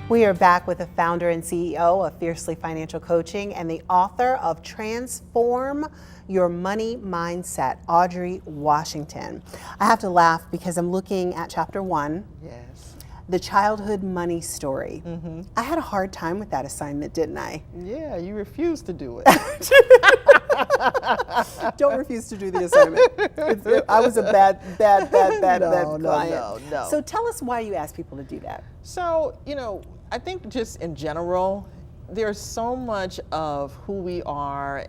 We are back with the founder and CEO of Fiercely Financial Coaching and the author of Transform Your Money Mindset, Audrey Washington. I have to laugh because I'm looking at chapter 1. Yes. The childhood money story. I had a hard time with that assignment, didn't I? Yeah, you refused to do it. Don't refuse to do the assignment. I was a bad client. No. So tell us why you asked people to do that. So, I think just in general, there's so much of who we are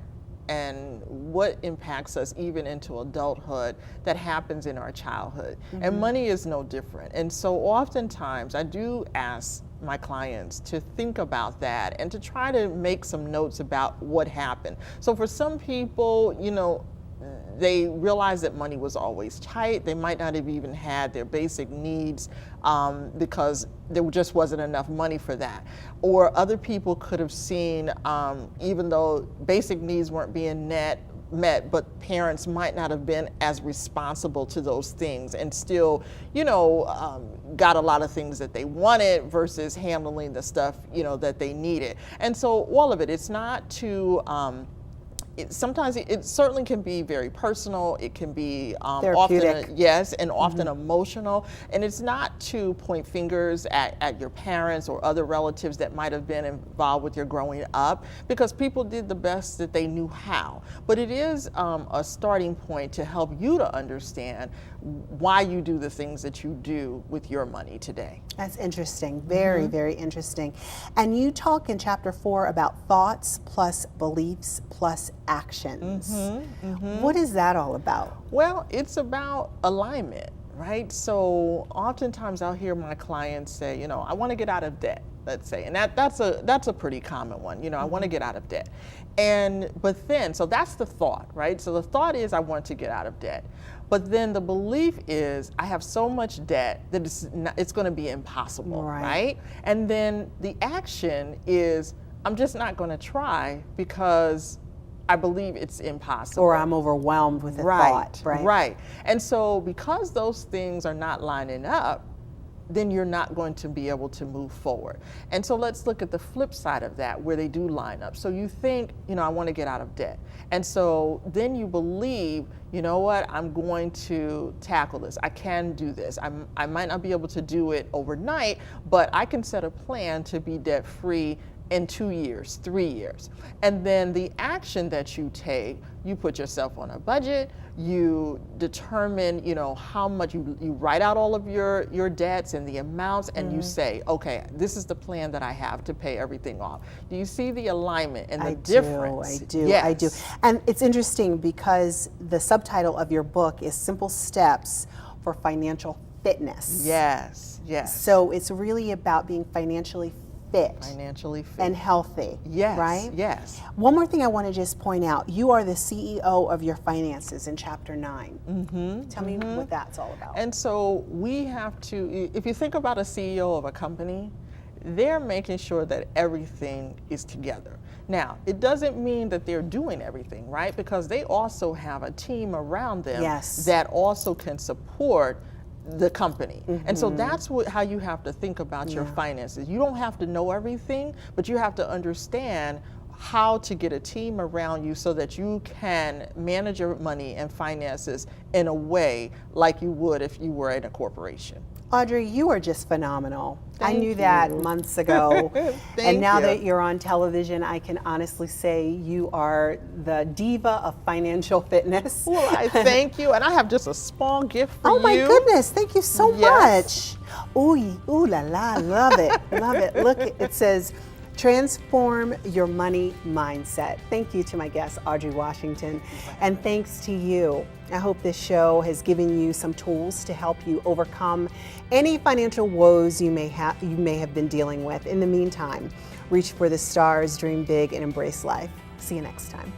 and what impacts us even into adulthood that happens in our childhood. And money is no different. And so oftentimes I do ask my clients to think about that and to try to make some notes about what happened. So for some people, they realize that money was always tight. They might not have even had their basic needs because there just wasn't enough money for that. Or other people could have seen, even though basic needs weren't being met, but parents might not have been as responsible to those things and still, got a lot of things that they wanted versus handling the stuff, that they needed. And so all of it, it's not to, sometimes it certainly can be very personal. It can be often, yes, and often emotional. And it's not to point fingers at your parents or other relatives that might have been involved with your growing up, because people did the best that they knew how. But it is a starting point to help you to understand why you do the things that you do with your money today. That's interesting. Very, very interesting. And you talk in chapter 4 about thoughts plus beliefs plus actions. What is that all about? Well, it's about alignment, right? So oftentimes I'll hear my clients say, I want to get out of debt, let's say, and that's a pretty common one. I want to get out of debt. So that's the thought, right? So the thought is I want to get out of debt. But then the belief is I have so much debt that it's going to be impossible, right? And then the action is I'm just not going to try because I believe it's impossible. Or I'm overwhelmed with the thought, right? Right. And so because those things are not lining up, then you're not going to be able to move forward. And so let's look at the flip side of that, where they do line up. So you think, I want to get out of debt. And so then you believe, I'm going to tackle this. I can do this. I might not be able to do it overnight, but I can set a plan to be debt free in 2 years, 3 years. And then the action that you take, you put yourself on a budget, you determine, how much, you write out all of your debts and the amounts, and you say, okay, this is the plan that I have to pay everything off. Do you see the alignment and the difference? I do. Yes. I do. And it's interesting because the subtitle of your book is Simple Steps for Financial Fitness. Yes, yes. So it's really about being financially fit and healthy. Yes. Right? Yes. One more thing I want to just point out. You are the CEO of your finances in chapter 9. Tell me what that's all about. And so we have to, if you think about a CEO of a company, they're making sure that everything is together. Now, it doesn't mean that they're doing everything, right? Because they also have a team around them that also can support the company. And so that's how you have to think about your finances. You don't have to know everything, but you have to understand how to get a team around you so that you can manage your money and finances in a way like you would if you were in a corporation. Audrey, you are just phenomenal. I knew that months ago. And now that you're on television, I can honestly say you are the diva of financial fitness. Well, I thank you. And I have just a small gift for you. Oh my goodness, thank you so much. Ooh la la, love it, love it. Look, it says, Transform Your Money Mindset. Thank you to my guest, Audrey Washington, and thanks to you. I hope this show has given you some tools to help you overcome any financial woes you may have been dealing with. In the meantime, reach for the stars, dream big, and embrace life. See you next time.